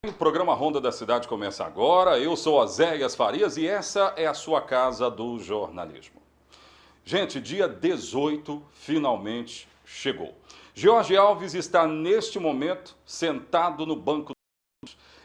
O programa Ronda da Cidade começa agora. Eu sou Oséias Farias e essa é a sua casa do jornalismo. Gente, dia 18 finalmente chegou. Jorge Alves está neste momento sentado no banco.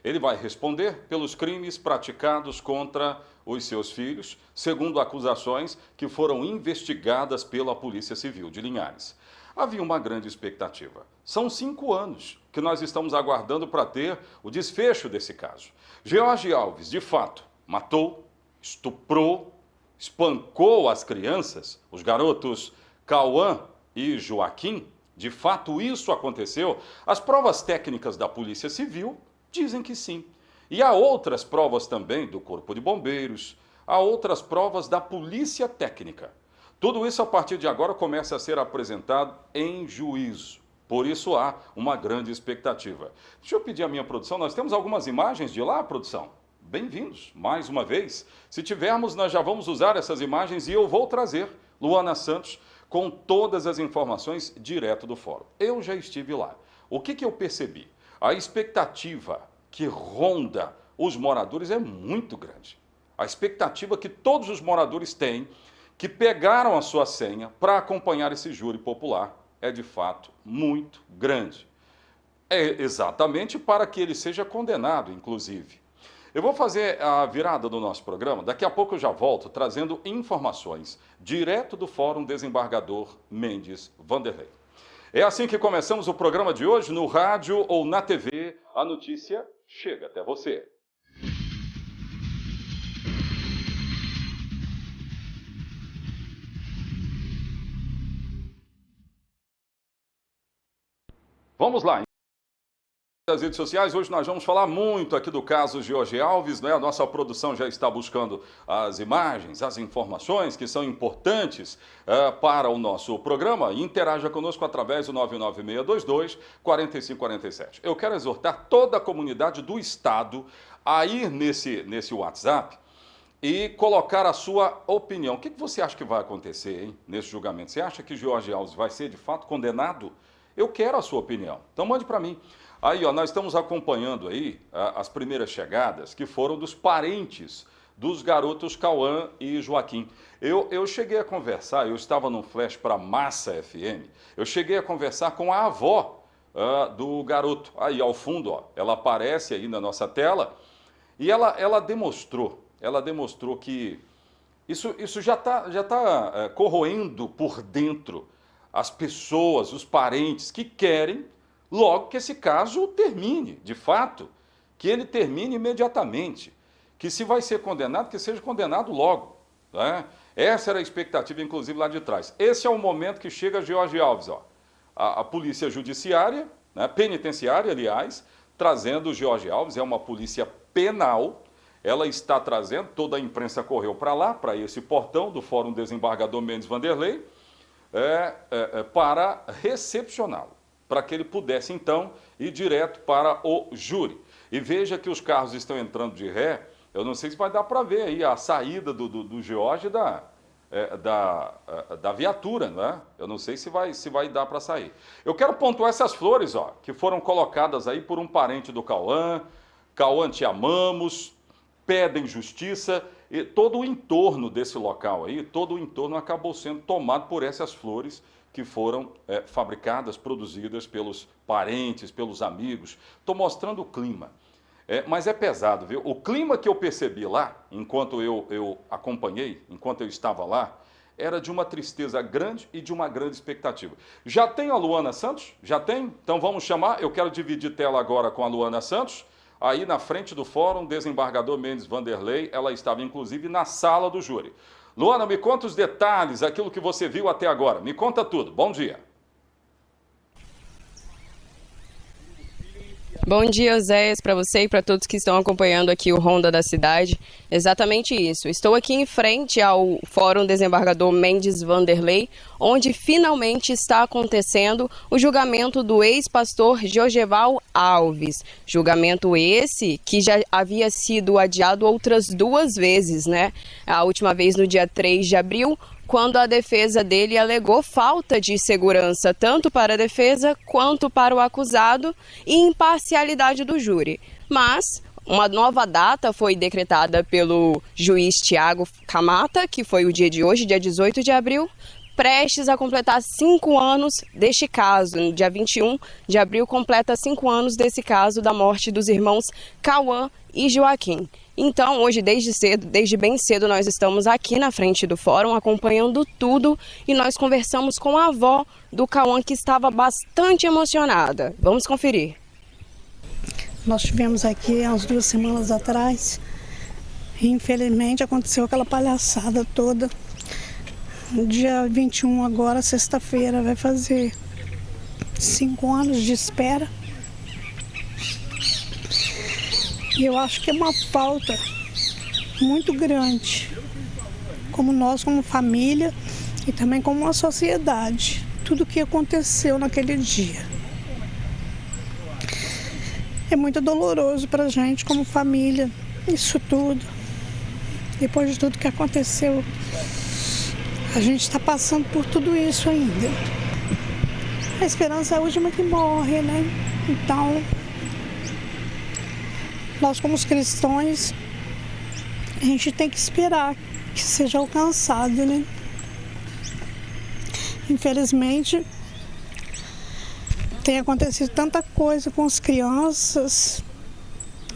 Ele vai responder pelos crimes praticados contra os seus filhos, segundo acusações que foram investigadas pela Polícia Civil de Linhares. Havia uma grande expectativa. São 5 anos que nós estamos aguardando para ter o desfecho desse caso. Jorge Alves, de fato, matou, estuprou, espancou as crianças, os garotos Cauã e Joaquim. De fato, isso aconteceu. As provas técnicas da Polícia Civil dizem que sim. E há outras provas também do Corpo de Bombeiros, há outras provas da Polícia Técnica. Tudo isso, a partir de agora, começa a ser apresentado em juízo. Por isso, há uma grande expectativa. Deixa eu pedir à minha produção, nós temos algumas imagens de lá, produção? Bem-vindos, mais uma vez. Se tivermos, nós já vamos usar essas imagens e eu vou trazer Luana Santos com todas as informações direto do fórum. Eu já estive lá. O que eu percebi? A expectativa que ronda os moradores é muito grande. A expectativa que todos os moradores têm, que pegaram a sua senha para acompanhar esse júri popular, é de fato muito grande. É exatamente para que ele seja condenado, inclusive. Eu vou fazer a virada do nosso programa, daqui a pouco eu já volto trazendo informações direto do Fórum Desembargador Mendes Vanderlei. É assim que começamos o programa de hoje, no rádio ou na TV, a notícia chega até você. Vamos lá. Das redes sociais, hoje nós vamos falar muito aqui do caso Jorge Alves, né? A nossa produção já está buscando as imagens, as informações que são importantes para o nosso programa. Interaja conosco através do 99622-4547. Eu quero exortar toda a comunidade do Estado a ir nesse WhatsApp e colocar a sua opinião. O que você acha que vai acontecer, hein, nesse julgamento? Você acha que Jorge Alves vai ser de fato condenado? Eu quero a sua opinião. Então mande para mim. Aí, ó, nós estamos acompanhando aí as primeiras chegadas que foram dos parentes dos garotos Cauã e Joaquim. Eu cheguei a conversar, eu estava num flash para Massa FM, eu cheguei a conversar com a avó do garoto. Aí, ao fundo, ó, ela aparece aí na nossa tela e ela demonstrou que isso já tá corroendo por dentro as pessoas, os parentes que querem logo que esse caso termine, de fato, que ele termine imediatamente, que se vai ser condenado, que seja condenado logo. Né? Essa era a expectativa, inclusive, lá de trás. Esse é o momento que chega Jorge Alves, ó. A polícia judiciária, né, penitenciária, aliás, trazendo o Jorge Alves, é uma polícia penal, ela está trazendo, toda a imprensa correu para lá, para esse portão do Fórum Desembargador Mendes Vanderlei, para recepcioná-lo, para que ele pudesse, então, ir direto para o júri. E veja que os carros estão entrando de ré, eu não sei se vai dar para ver aí a saída do Jorge da viatura, né? Eu não sei se vai dar para sair. Eu quero pontuar essas flores, ó, que foram colocadas aí por um parente do Cauã. Cauã, te amamos, pedem justiça, e todo o entorno desse local aí, todo o entorno acabou sendo tomado por essas flores que foram fabricadas, produzidas pelos parentes, pelos amigos. Estou mostrando o clima. Mas é pesado, viu? O clima que eu percebi lá, enquanto eu acompanhei, enquanto eu estava lá, era de uma tristeza grande e de uma grande expectativa. Já tem a Luana Santos? Já tem? Então vamos chamar. Eu quero dividir tela agora com a Luana Santos. Aí na frente do Fórum Desembargador Mendes Vanderlei, ela estava inclusive na sala do júri. Luana, me conta os detalhes, aquilo que você viu até agora. Me conta tudo. Bom dia. Bom dia, Oséias, para você e para todos que estão acompanhando aqui o Ronda da Cidade. Exatamente isso. Estou aqui em frente ao Fórum Desembargador Mendes Vanderlei, onde finalmente está acontecendo o julgamento do ex-pastor Jorgeval Alves. Julgamento esse que já havia sido adiado outras 2 vezes, né? A última vez no dia 3 de abril, quando a defesa dele alegou falta de segurança tanto para a defesa quanto para o acusado e imparcialidade do júri. Mas uma nova data foi decretada pelo juiz Tiago Camata, que foi o dia de hoje, dia 18 de abril, prestes a completar 5 anos deste caso. No dia 21 de abril, completa 5 anos desse caso da morte dos irmãos Cauã e Joaquim. Então, hoje, desde bem cedo, nós estamos aqui na frente do fórum, acompanhando tudo, e nós conversamos com a avó do Cauã, que estava bastante emocionada. Vamos conferir. Nós estivemos aqui há umas 2 semanas atrás e, infelizmente, aconteceu aquela palhaçada toda. No dia 21 agora, sexta-feira, vai fazer 5 anos de espera. E eu acho que é uma falta muito grande, como nós, como família e também como uma sociedade, tudo o que aconteceu naquele dia. É muito doloroso para a gente como família, isso tudo. Depois de tudo que aconteceu, a gente está passando por tudo isso ainda. A esperança é a última que morre, né? Então, nós como cristãos, a gente tem que esperar que seja alcançado, né? Infelizmente, tem acontecido tanta coisa com as crianças,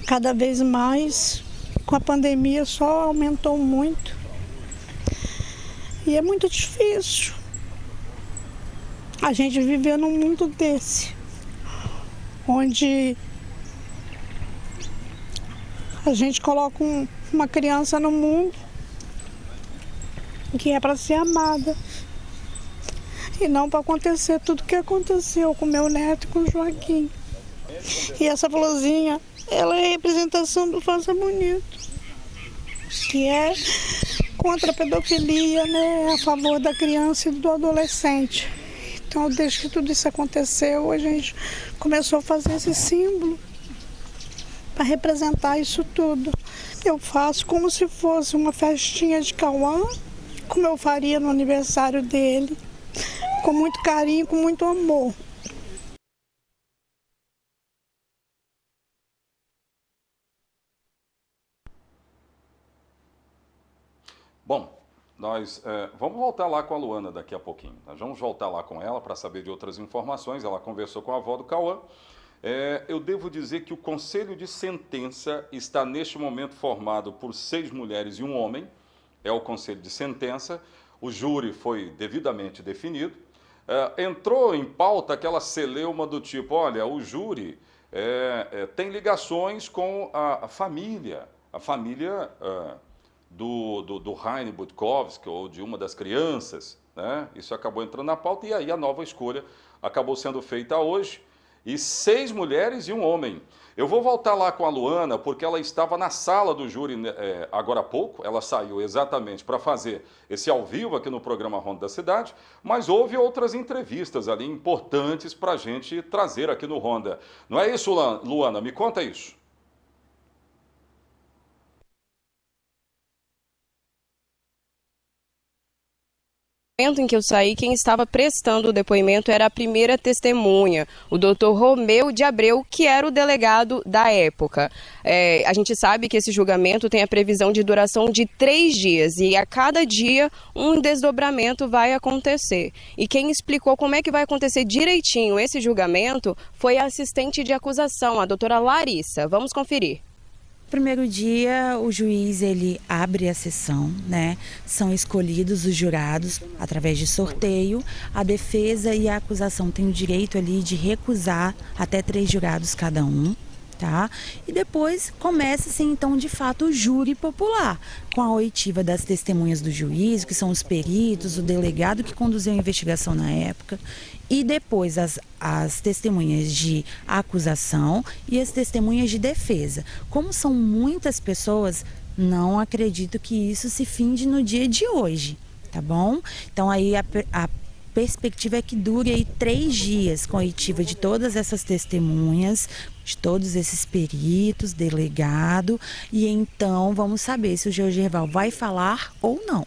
cada vez mais, com a pandemia só aumentou muito. E é muito difícil a gente viver num mundo desse, onde a gente coloca uma criança no mundo que é para ser amada e não para acontecer tudo o que aconteceu com meu neto e com o Joaquim. E essa florzinha, ela é a representação do Faça Bonito, que é contra a pedofilia, né, a favor da criança e do adolescente. Então, desde que tudo isso aconteceu, a gente começou a fazer esse símbolo para representar isso tudo. Eu faço como se fosse uma festinha de Cauã, como eu faria no aniversário dele, com muito carinho, com muito amor. Bom, nós vamos voltar lá com a Luana daqui a pouquinho. Nós vamos voltar lá com ela para saber de outras informações. Ela conversou com a avó do Cauã. Eu devo dizer que o conselho de sentença está neste momento formado por 6 mulheres e 1 homem. É o conselho de sentença. O júri foi devidamente definido. Entrou em pauta aquela celeuma do tipo, olha, o júri tem ligações com a família do Heine Butkowski, ou de uma das crianças, né? Isso acabou entrando na pauta e aí a nova escolha acabou sendo feita hoje. E 6 mulheres e 1 homem. Eu vou voltar lá com a Luana, porque ela estava na sala do júri agora há pouco. Ela saiu exatamente para fazer esse ao vivo aqui no programa Ronda da Cidade, mas houve outras entrevistas ali importantes para a gente trazer aqui no Ronda. Não é isso, Luana? Me conta isso. No momento em que eu saí, quem estava prestando o depoimento era a primeira testemunha, o Dr. Romeu de Abreu, que era o delegado da época. A gente sabe que esse julgamento tem a previsão de duração de 3 dias e a cada dia um desdobramento vai acontecer. E quem explicou como é que vai acontecer direitinho esse julgamento foi a assistente de acusação, a doutora Larissa. Vamos conferir. Primeiro dia, o juiz ele abre a sessão, né? São escolhidos os jurados através de sorteio. A defesa e a acusação têm o direito ali de recusar até 3 jurados cada um, tá? E depois começa-se então de fato o júri popular, com a oitiva das testemunhas do juiz, que são os peritos, o delegado que conduziu a investigação na época, e depois as testemunhas de acusação e as testemunhas de defesa. Como são muitas pessoas, não acredito que isso se finde no dia de hoje, tá bom? Então aí a perspectiva é que dure aí 3 dias com a oitiva de todas essas testemunhas, de todos esses peritos, delegado, e então vamos saber se o Georgerval vai falar ou não.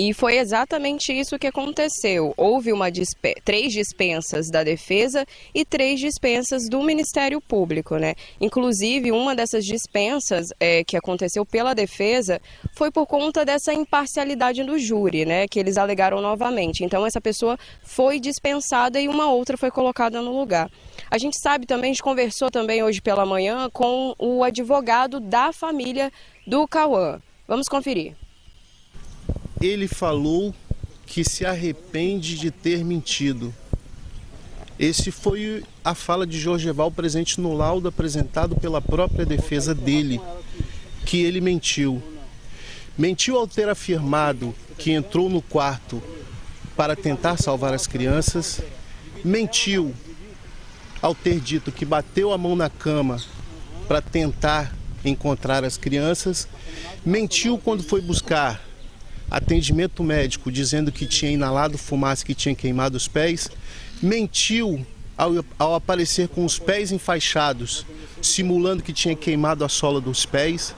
E foi exatamente isso que aconteceu. Houve 3 dispensas da defesa e 3 dispensas do Ministério Público, né? Inclusive, uma dessas dispensas que aconteceu pela defesa foi por conta dessa imparcialidade do júri, né? Que eles alegaram novamente. Então, essa pessoa foi dispensada e uma outra foi colocada no lugar. A gente sabe também, a gente conversou também hoje pela manhã com o advogado da família do Cauã. Vamos conferir. Ele falou que se arrepende de ter mentido. Esse foi a fala de Jorgeval presente no laudo apresentado pela própria defesa dele, que ele mentiu. Mentiu ao ter afirmado que entrou no quarto para tentar salvar as crianças. Mentiu ao ter dito que bateu a mão na cama para tentar encontrar as crianças. Mentiu quando foi buscar atendimento médico, dizendo que tinha inalado fumaça, que tinha queimado os pés. Mentiu ao aparecer com os pés enfaixados, simulando que tinha queimado a sola dos pés.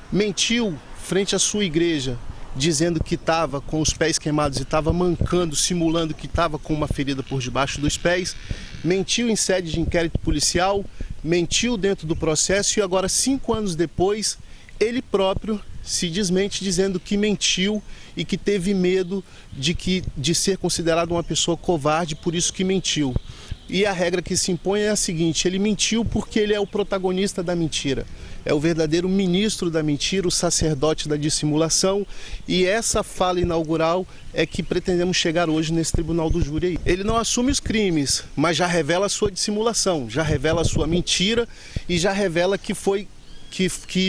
Mentiu frente à sua igreja, dizendo que estava com os pés queimados e estava mancando, simulando que estava com uma ferida por debaixo dos pés. Mentiu em sede de inquérito policial, mentiu dentro do processo e agora, 5 anos depois, ele próprio se desmente dizendo que mentiu e que teve medo de ser considerado uma pessoa covarde, por isso que mentiu. E a regra que se impõe é a seguinte: ele mentiu porque ele é o protagonista da mentira. É o verdadeiro ministro da mentira, o sacerdote da dissimulação, e essa fala inaugural é que pretendemos chegar hoje nesse tribunal do júri aí. Ele não assume os crimes, mas já revela a sua dissimulação, já revela a sua mentira e já revela que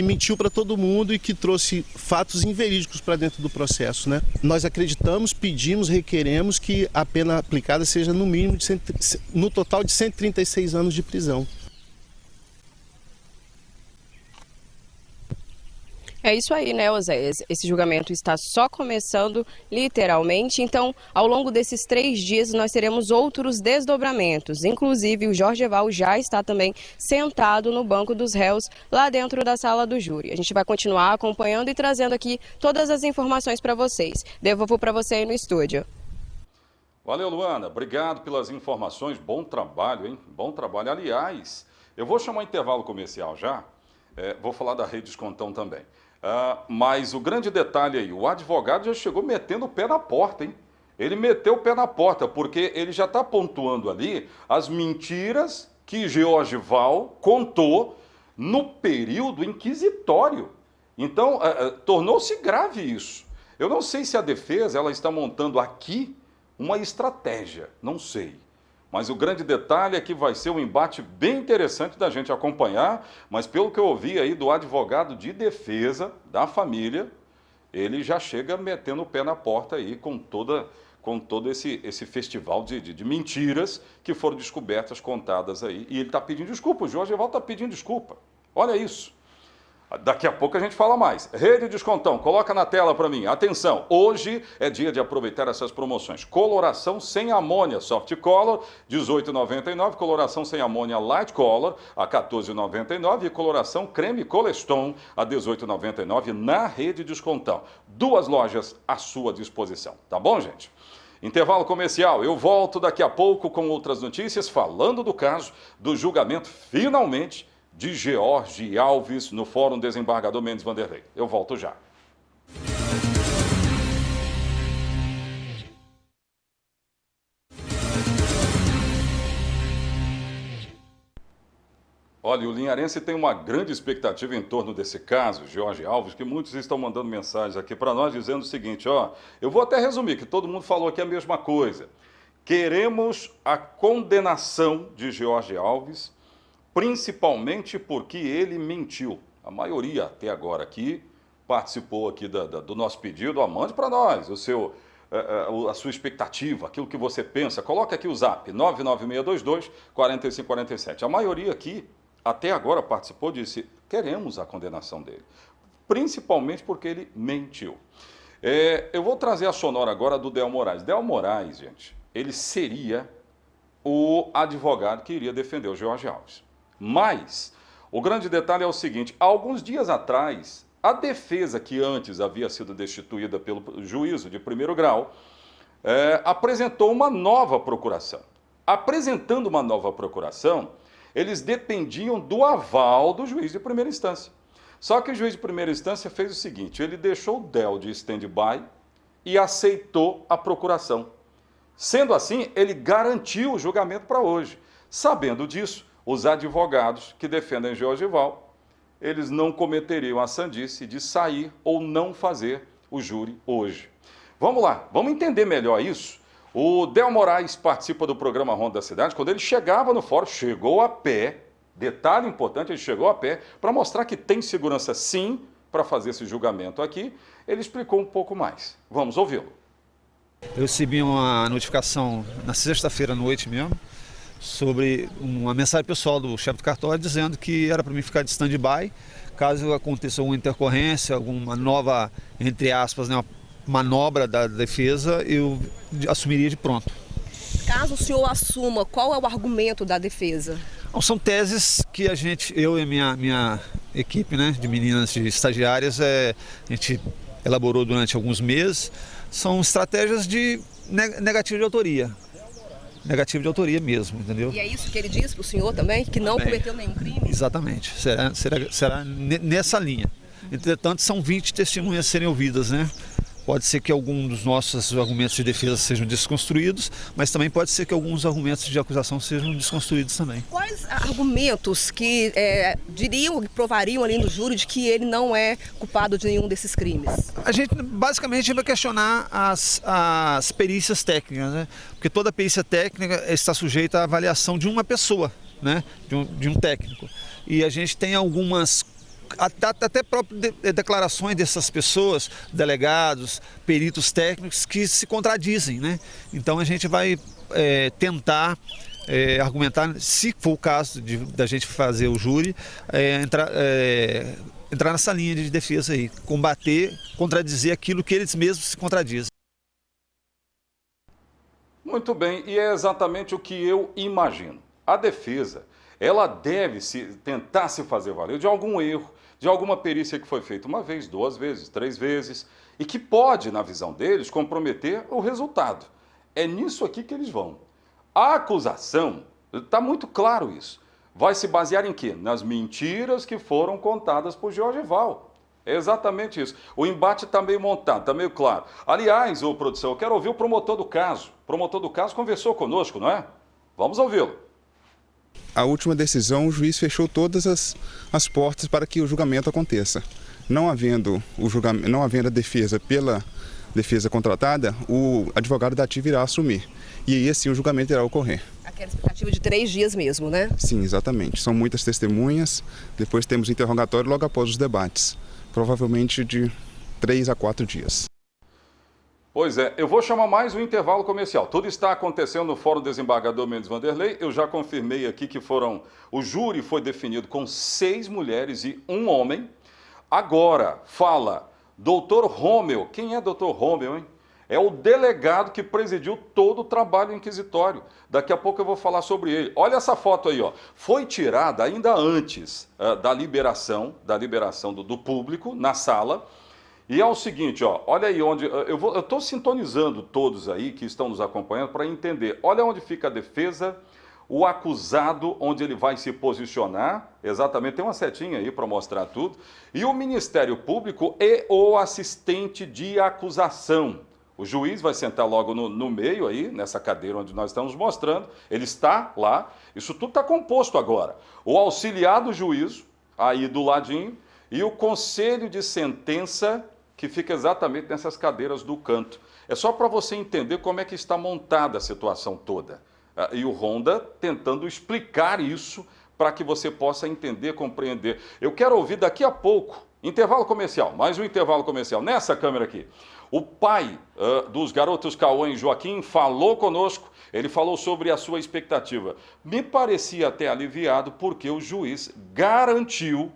mentiu para todo mundo e que trouxe fatos inverídicos para dentro do processo, né? Nós acreditamos, pedimos, requeremos que a pena aplicada seja no mínimo no total de 136 anos de prisão. É isso aí, né, Oséias? Esse julgamento está só começando, literalmente. Então, ao longo desses 3 dias, nós teremos outros desdobramentos. Inclusive, o Jorgeval já está também sentado no banco dos réus, lá dentro da sala do júri. A gente vai continuar acompanhando e trazendo aqui todas as informações para vocês. Devolvo para você aí no estúdio. Valeu, Luana. Obrigado pelas informações. Bom trabalho, hein? Bom trabalho. Aliás, eu vou chamar intervalo comercial já. Vou falar da Rede Descontão também. Mas o grande detalhe aí, o advogado já chegou metendo o pé na porta, hein? Ele meteu o pé na porta, porque ele já está pontuando ali as mentiras que Jorgeval contou no período inquisitório. Então, tornou-se grave isso. Eu não sei se a defesa ela está montando aqui uma estratégia, não sei. Mas o grande detalhe é que vai ser um embate bem interessante da gente acompanhar, mas pelo que eu ouvi aí do advogado de defesa da família, ele já chega metendo o pé na porta aí com todo esse festival de mentiras que foram descobertas, contadas aí. E ele está pedindo desculpa, o Jorgeval está pedindo desculpa. Olha isso. Daqui a pouco a gente fala mais. Rede Descontão, coloca na tela para mim. Atenção, hoje é dia de aproveitar essas promoções. Coloração sem amônia, Soft Color, R$ 18,99. Coloração sem amônia Light Color, a R$ 14,99. E coloração creme Coleston, a R$ 18,99 na Rede Descontão. 2 lojas à sua disposição. Tá bom, gente? Intervalo comercial. Eu volto daqui a pouco com outras notícias, falando do caso do julgamento, finalmente, de George Alves no Fórum Desembargador Mendes Vanderlei. Eu volto já. Olha, o linharense tem uma grande expectativa em torno desse caso, George Alves, que muitos estão mandando mensagens aqui para nós dizendo o seguinte, eu vou até resumir, que todo mundo falou aqui a mesma coisa. Queremos a condenação de George Alves, principalmente porque ele mentiu. A maioria até agora aqui participou aqui do nosso pedido. Mande para nós a sua expectativa, aquilo que você pensa. Coloca aqui o zap, 99622-4547. A maioria aqui até agora participou, disse, queremos a condenação dele. Principalmente porque ele mentiu. Eu vou trazer a sonora agora do Del Moraes. Del Moraes, gente, ele seria o advogado que iria defender o George Alves. Mas o grande detalhe é o seguinte, alguns dias atrás, A defesa, que antes havia sido destituída pelo juízo de primeiro grau, apresentou uma nova procuração. Apresentando uma nova procuração, eles dependiam do aval do juiz de primeira instância. Só que o juiz de primeira instância fez o seguinte, ele deixou o DEL de stand-by e aceitou a procuração. Sendo assim, ele garantiu o julgamento para hoje. Sabendo disso, os advogados que defendem Jorgival, eles não cometeriam a sandice de sair ou não fazer o júri hoje. Vamos lá, vamos entender melhor isso. O Del Moraes participa do programa Ronda da Cidade. Quando ele chegava no fórum, chegou a pé, detalhe importante, ele chegou a pé, para mostrar que tem segurança sim para fazer esse julgamento aqui. Ele explicou um pouco mais. Vamos ouvi-lo. Eu recebi uma notificação na sexta-feira à noite mesmo, sobre uma mensagem pessoal do chefe do cartório dizendo que era para mim ficar de stand-by, caso aconteça alguma intercorrência, alguma nova, entre aspas, né, uma manobra da defesa, eu assumiria de pronto. Caso o senhor assuma, qual é o argumento da defesa? São teses que eu e a minha equipe, né, de meninas de estagiárias, a gente elaborou durante alguns meses. São estratégias de negativo de autoria. Negativo de autoria mesmo, entendeu? E é isso que ele disse para o senhor também? Que não cometeu nenhum crime? Exatamente. Será nessa linha. Entretanto, são 20 testemunhas a serem ouvidas, né? Pode ser que alguns dos nossos argumentos de defesa sejam desconstruídos, mas também pode ser que alguns argumentos de acusação sejam desconstruídos também. Quais argumentos que provariam ali no júri de que ele não é culpado de nenhum desses crimes? A gente basicamente vai questionar as perícias técnicas, né? Porque toda perícia técnica está sujeita à avaliação de uma pessoa, né? De um técnico. E a gente tem algumas até próprias declarações dessas pessoas, delegados, peritos técnicos, que se contradizem, né? Então a gente vai tentar argumentar, se for o caso da gente fazer o júri, entrar nessa linha de defesa aí, combater, contradizer aquilo que eles mesmos se contradizem. Muito bem, e é exatamente o que eu imagino. A defesa, ela deve tentar se fazer valer de algum erro, de alguma perícia que foi feita uma vez, 2 vezes, 3 vezes, e que pode, na visão deles, comprometer o resultado. É nisso aqui que eles vão. A acusação, está muito claro isso, vai se basear em quê? Nas mentiras que foram contadas por Jorgival. É exatamente isso. O embate está meio montado, está meio claro. Aliás, produção, eu quero ouvir o promotor do caso. O promotor do caso conversou conosco, não é? Vamos ouvi-lo. A última decisão, o juiz fechou todas as portas para que o julgamento aconteça. Não havendo a defesa pela defesa contratada, o advogado da ativa irá assumir. E aí, assim, o julgamento irá ocorrer. Aquela expectativa de 3 dias mesmo, né? Sim, exatamente. São muitas testemunhas, depois temos interrogatório logo após os debates. Provavelmente de 3 a 4 dias. Pois é, eu vou chamar mais um intervalo comercial. Tudo está acontecendo no Fórum Desembargador Mendes Vanderlei. Eu já confirmei aqui que o júri foi definido com 6 mulheres e 1 homem. Agora, fala Dr. Rômel. Quem é Dr. Rômel, hein? É o delegado que presidiu todo o trabalho inquisitório. Daqui a pouco eu vou falar sobre ele. Olha essa foto aí, ó. Foi tirada ainda antes da liberação do público na sala. E é o seguinte, ó, olha aí onde... Eu estou sintonizando todos aí que estão nos acompanhando para entender. Olha onde fica a defesa, o acusado, onde ele vai se posicionar. Exatamente, tem uma setinha aí para mostrar tudo. E o Ministério Público e o assistente de acusação. O juiz vai sentar logo no meio aí, nessa cadeira onde nós estamos mostrando. Ele está lá. Isso tudo está composto agora. O auxiliar do juízo, aí do ladinho, e o conselho de sentença, que fica exatamente nessas cadeiras do canto. É só para você entender como é que está montada a situação toda. E o Ronda tentando explicar isso para que você possa entender, compreender. Eu quero ouvir daqui a pouco, intervalo comercial, mais um intervalo comercial, nessa câmera aqui. O pai dos garotos Cauã e Joaquim falou conosco, ele falou sobre a sua expectativa. Me parecia até aliviado porque o juiz garantiu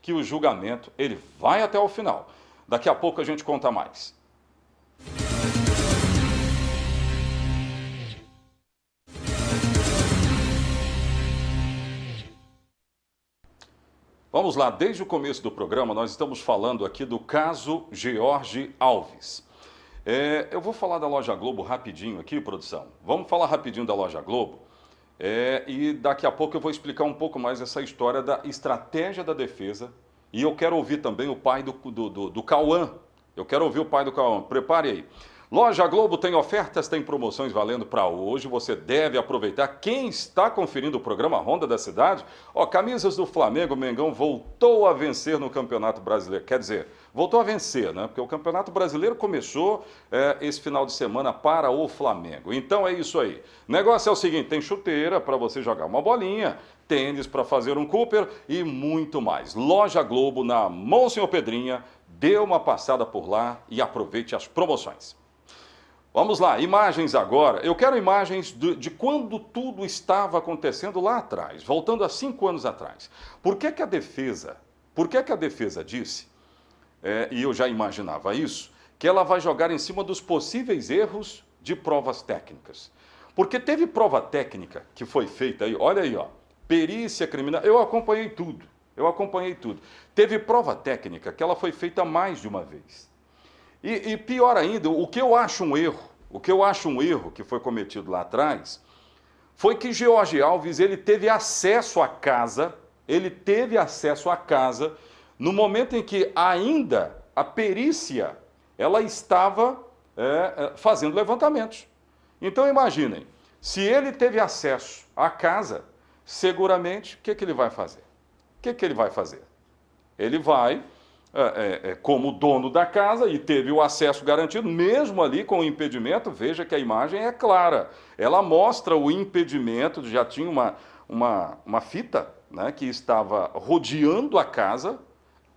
que o julgamento ele vai até o final. Daqui a pouco a gente conta mais. Vamos lá, desde o começo do programa nós estamos falando aqui do caso George Alves. Eu vou falar da Loja Globo rapidinho aqui, produção. Vamos falar rapidinho da Loja Globo. E daqui a pouco eu vou explicar um pouco mais essa história da estratégia da defesa. E eu quero ouvir também o pai do Cauã. Eu quero ouvir o pai do Cauã. Prepare aí. Loja Globo tem ofertas, tem promoções valendo para hoje. Você deve aproveitar. Quem está conferindo o programa Ronda da Cidade, camisas do Flamengo, o Mengão voltou a vencer no Campeonato Brasileiro. Quer dizer, voltou a vencer, né? Porque o Campeonato Brasileiro começou esse final de semana para o Flamengo. Então é isso aí. O negócio é o seguinte, tem chuteira para você jogar uma bolinha, tênis para fazer um Cooper e muito mais. Loja Globo na Monsenhor Pedrinha, dê uma passada por lá e aproveite as promoções. Vamos lá, imagens agora. Eu quero imagens de quando tudo estava acontecendo lá atrás, voltando a 5 anos atrás. Por que a defesa disse, e eu já imaginava isso, que ela vai jogar em cima dos possíveis erros de provas técnicas? Porque teve prova técnica que foi feita aí, olha aí, perícia criminal, eu acompanhei tudo. Teve prova técnica que ela foi feita mais de uma vez. E pior ainda, o que eu acho um erro que foi cometido lá atrás, foi que George Alves, ele teve acesso à casa no momento em que ainda a perícia, ela estava fazendo levantamentos. Então imaginem, se ele teve acesso à casa, seguramente, o que ele vai fazer? Ele vai... como dono da casa e teve o acesso garantido, mesmo ali com o impedimento, veja que a imagem é clara. Ela mostra o impedimento, já tinha uma fita, né, que estava rodeando a casa,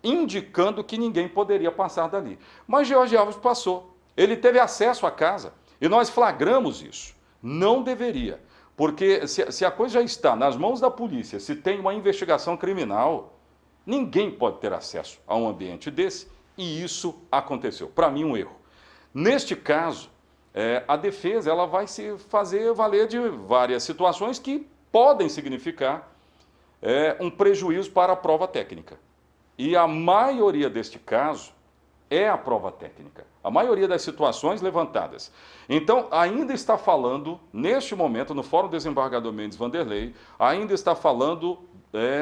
indicando que ninguém poderia passar dali. Mas George Alves passou. Ele teve acesso à casa e nós flagramos isso. Não deveria, porque se a coisa já está nas mãos da polícia, se tem uma investigação criminal... Ninguém pode ter acesso a um ambiente desse e isso aconteceu. Para mim, um erro. Neste caso, a defesa ela vai se fazer valer de várias situações que podem significar um prejuízo para a prova técnica. E a maioria deste caso é a prova técnica. A maioria das situações levantadas. Então, ainda está falando, neste momento, no Fórum Desembargador Mendes Vanderlei, ainda está falando...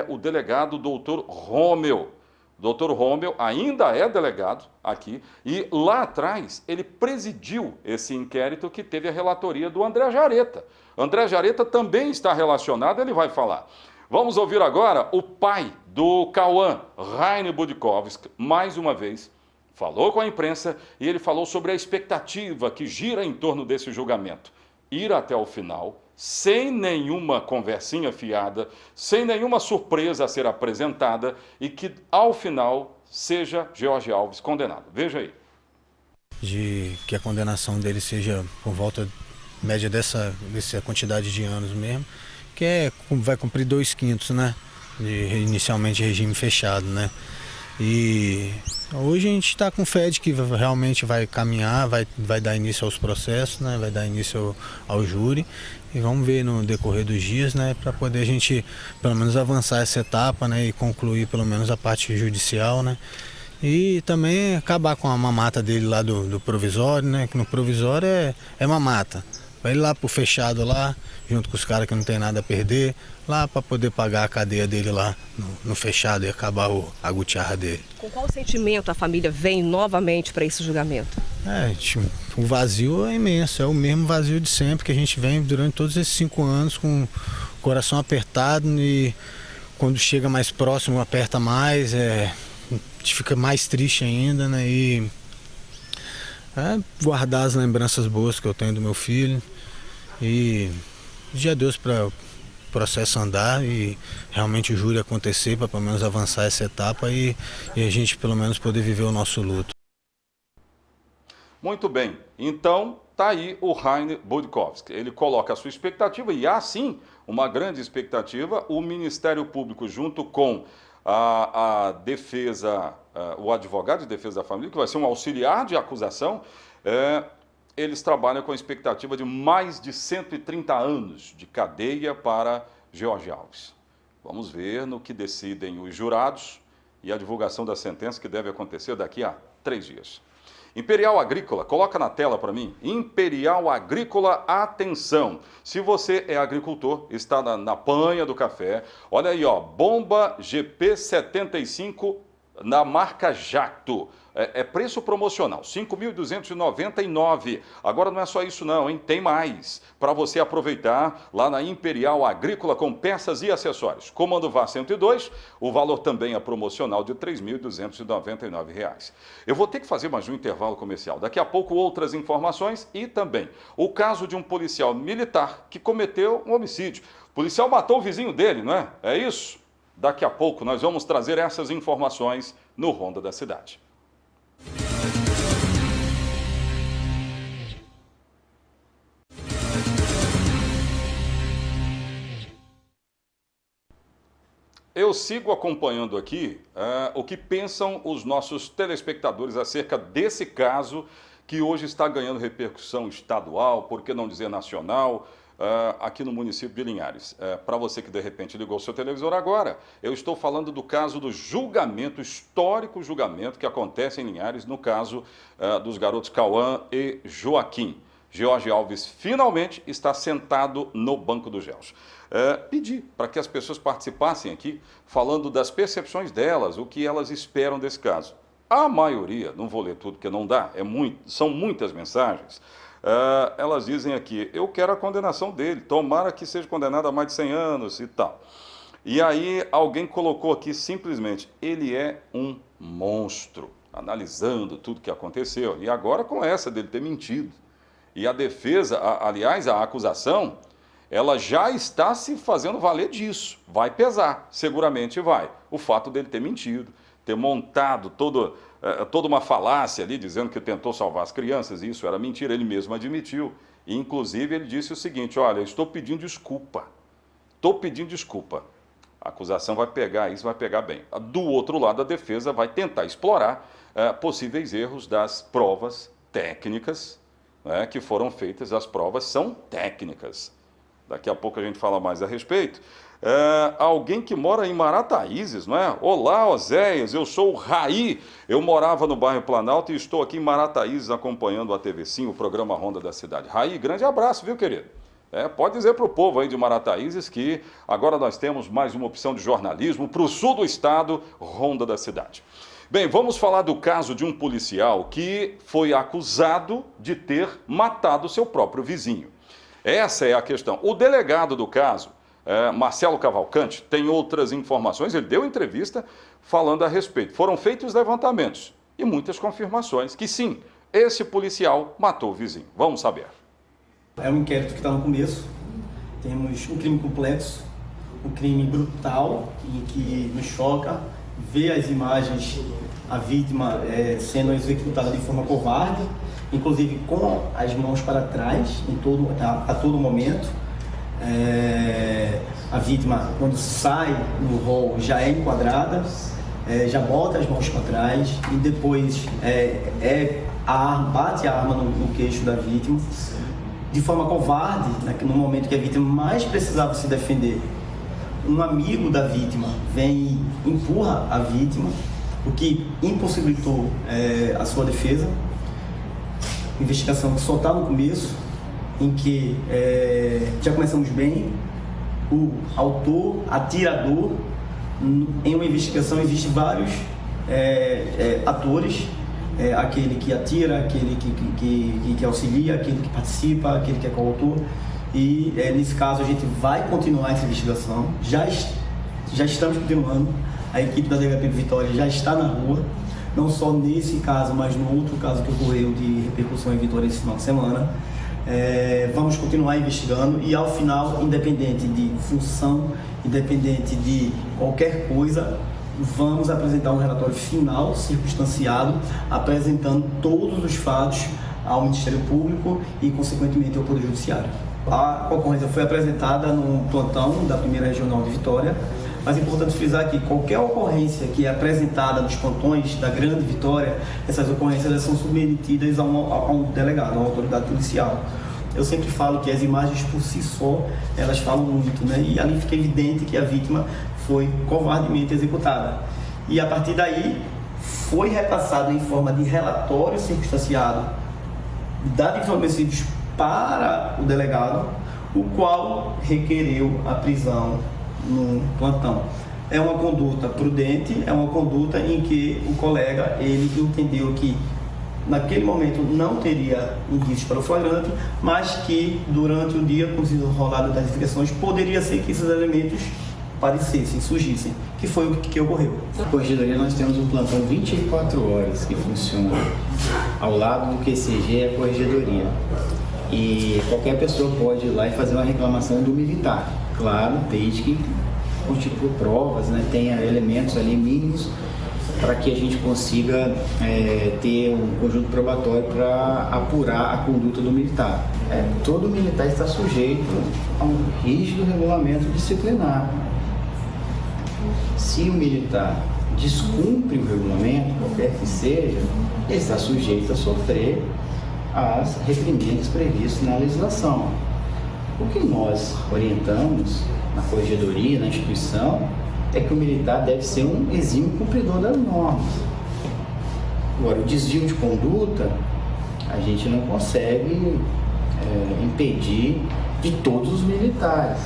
o delegado Dr. Romeu. Dr. Romeu ainda é delegado aqui e lá atrás ele presidiu esse inquérito que teve a relatoria do André Jareta. André Jareta também está relacionado, ele vai falar. Vamos ouvir agora o pai do Cauã, Rainer Budkowski, mais uma vez, falou com a imprensa e ele falou sobre a expectativa que gira em torno desse julgamento. Ir até o final... sem nenhuma conversinha fiada, sem nenhuma surpresa a ser apresentada e que, ao final, seja George Alves condenado. Veja aí. De que a condenação dele seja por volta média dessa quantidade de anos mesmo, que vai cumprir 2/5, né? Inicialmente regime fechado, né? E hoje a gente está com fé de que realmente vai caminhar, vai dar início aos processos, né? Vai dar início ao júri. E vamos ver no decorrer dos dias, né, para poder a gente pelo menos avançar essa etapa, né, e concluir pelo menos a parte judicial, né, e também acabar com a mamata dele lá do provisório, né, que no provisório é mamata. Vai lá pro fechado lá, junto com os caras que não tem nada a perder, lá para poder pagar a cadeia dele lá no fechado e acabar a gutiarra dele. Com qual sentimento a família vem novamente para esse julgamento? O vazio é imenso, é o mesmo vazio de sempre que a gente vem durante todos esses 5 anos com o coração apertado e quando chega mais próximo aperta mais, a gente fica mais triste ainda, né? E guardar as lembranças boas que eu tenho do meu filho e pedir a Deus para o processo andar e realmente o júri acontecer para pelo menos avançar essa etapa e a gente pelo menos poder viver o nosso luto. Muito bem, então está aí o Rainer Budkowski. Ele coloca a sua expectativa e há sim uma grande expectativa. O Ministério Público junto com a defesa, o advogado de defesa da família, que vai ser um auxiliar de acusação, eles trabalham com a expectativa de mais de 130 anos de cadeia para George Alves. Vamos ver no que decidem os jurados e a divulgação da sentença, que deve acontecer daqui a 3 dias. Imperial Agrícola, coloca na tela para mim. Imperial Agrícola, atenção. Se você é agricultor, está na panha do café, olha aí, ó, bomba GP75 na marca Jacto. É preço promocional, R$ 5.299. Agora não é só isso não, hein? Tem mais. Para você aproveitar lá na Imperial Agrícola com peças e acessórios. Comando VAR 102, o valor também é promocional de R$ 3.299. Eu vou ter que fazer mais um intervalo comercial. Daqui a pouco outras informações e também o caso de um policial militar que cometeu um homicídio. O policial matou o vizinho dele, não é? É isso? Daqui a pouco nós vamos trazer essas informações no Ronda da Cidade. Eu sigo acompanhando aqui o que pensam os nossos telespectadores acerca desse caso que hoje está ganhando repercussão estadual, por que não dizer nacional, aqui no município de Linhares. Para você que de repente ligou o seu televisor agora, eu estou falando do caso do julgamento, histórico julgamento que acontece em Linhares, no caso dos garotos Cauã e Joaquim. Jorge Alves finalmente está sentado no banco dos réus. Pedi para que as pessoas participassem aqui, falando das percepções delas, o que elas esperam desse caso. A maioria, não vou ler tudo porque não dá, são muitas mensagens, elas dizem aqui, eu quero a condenação dele, tomara que seja condenado a mais de 100 anos e tal. E aí alguém colocou aqui simplesmente, ele é um monstro, analisando tudo que aconteceu. E agora com essa dele ter mentido. E a defesa, aliás, a acusação, ela já está se fazendo valer disso. Vai pesar, seguramente vai. O fato dele ter mentido, ter montado toda uma falácia ali, dizendo que tentou salvar as crianças, e isso era mentira, ele mesmo admitiu. E, inclusive, ele disse o seguinte, olha, eu estou pedindo desculpa. Estou pedindo desculpa. A acusação vai pegar isso, vai pegar bem. Do outro lado, a defesa vai tentar explorar possíveis erros das provas técnicas, que foram feitas. As provas são técnicas. Daqui a pouco a gente fala mais a respeito. Alguém que mora em Marataízes, não é? Olá, Oséias, eu sou o Raí. Eu morava no bairro Planalto e estou aqui em Marataízes acompanhando a TV Sim, o programa Ronda da Cidade. Raí, grande abraço, viu, querido? Pode dizer para o povo aí de Marataízes que agora nós temos mais uma opção de jornalismo para o sul do estado, Ronda da Cidade. Bem, vamos falar do caso de um policial que foi acusado de ter matado seu próprio vizinho. Essa é a questão. O delegado do caso, Marcelo Cavalcante, tem outras informações. Ele deu entrevista falando a respeito. Foram feitos levantamentos e muitas confirmações que sim, esse policial matou o vizinho. Vamos saber. É um inquérito que está no começo. Temos um crime complexo, um crime brutal e que nos choca. Ver as imagens, a vítima sendo executada de forma covarde, inclusive com as mãos para trás a todo momento. A vítima, quando sai no rol, já é enquadrada, já bota as mãos para trás e depois bate a arma no queixo da vítima, de forma covarde, no momento que a vítima mais precisava se defender. Um amigo da vítima vem e empurra a vítima, o que impossibilitou a sua defesa. Investigação que só está no começo, em que já começamos bem. O autor, atirador, em uma investigação existem vários atores, aquele que atira, aquele que auxilia, aquele que participa, aquele que é coautor. E nesse caso a gente vai continuar essa investigação, já estamos continuando, a equipe da DHP Vitória já está na rua, não só nesse caso, mas no outro caso que ocorreu de repercussão em Vitória esse final de semana. Vamos continuar investigando e ao final, independente de função, independente de qualquer coisa, vamos apresentar um relatório final, circunstanciado, apresentando todos os fatos ao Ministério Público e, consequentemente, ao Poder Judiciário. A ocorrência foi apresentada no plantão da Primeira Regional de Vitória, mas é importante frisar que qualquer ocorrência que é apresentada nos plantões da Grande Vitória, essas ocorrências são submetidas a um delegado, a uma autoridade policial. Eu sempre falo que as imagens por si só, elas falam muito, né? E ali fica evidente que a vítima foi covardemente executada. E a partir daí foi repassado em forma de relatório circunstanciado, dado em homicídios para o delegado, o qual requereu a prisão no plantão. É uma conduta prudente, é uma conduta em que o colega ele entendeu que naquele momento não teria indícios para o flagrante, mas que durante o dia, com o desenrolar das investigações, poderia ser que esses elementos aparecessem, surgissem, que foi o que ocorreu. Na Corregedoria nós temos um plantão 24 horas que funciona. Ao lado do QCG é a Corregedoria. E qualquer pessoa pode ir lá e fazer uma reclamação do militar. Claro, desde que constitua provas, né, tenha elementos ali mínimos para que a gente consiga ter um conjunto probatório para apurar a conduta do militar. Todo militar está sujeito a um rígido regulamento disciplinar. Se o militar descumpre o regulamento, qualquer que seja, ele está sujeito a sofrer as reprimendas previstas na legislação. O que nós orientamos na corregedoria, na instituição, é que o militar deve ser um exímio cumpridor das normas. Agora, o desvio de conduta, a gente não consegue impedir de todos os militares,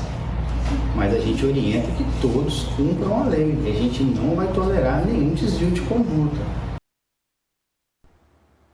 mas a gente orienta que todos cumpram a lei, e a gente não vai tolerar nenhum desvio de conduta.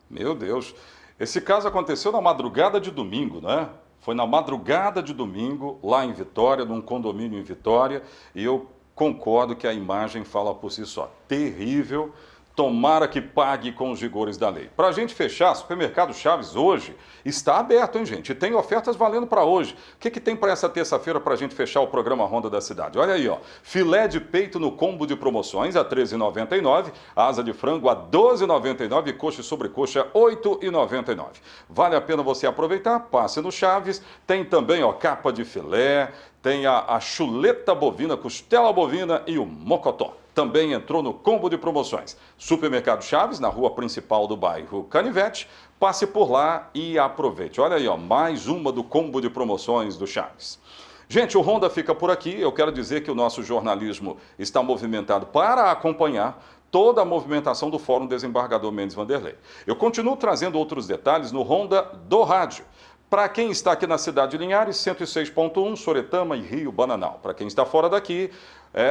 Meu Deus, esse caso aconteceu na madrugada de domingo, né? Foi na madrugada de domingo, lá em Vitória, num condomínio em Vitória, e eu concordo que a imagem fala por si só. Terrível. Tomara que pague com os rigores da lei. Para a gente fechar, Supermercado Chaves hoje está aberto, hein, gente? E tem ofertas valendo para hoje. O que tem para essa terça-feira para a gente fechar o programa Ronda da Cidade? Olha aí, ó. Filé de peito no combo de promoções a R$ 13,99, asa de frango a R$ 12,99 e coxa e sobrecoxa R$ 8,99. Vale a pena você aproveitar, passe no Chaves. Tem também, ó, capa de filé, tem a chuleta bovina, costela bovina e o mocotó. Também entrou no combo de promoções. Supermercado Chaves, na rua principal do bairro Canivete. Passe por lá e aproveite. Olha aí, ó, mais uma do combo de promoções do Chaves. Gente, o Ronda fica por aqui. Eu quero dizer que o nosso jornalismo está movimentado para acompanhar toda a movimentação do Fórum Desembargador Mendes Vanderlei. Eu continuo trazendo outros detalhes no Ronda do Rádio. Para quem está aqui na cidade de Linhares, 106.1, Soretama e Rio Bananal. Para quem está fora daqui,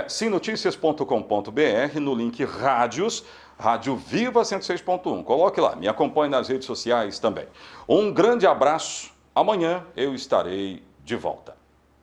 simnoticias.com.br, no link Rádios, Rádio Viva 106.1. Coloque lá, me acompanhe nas redes sociais também. Um grande abraço, amanhã eu estarei de volta.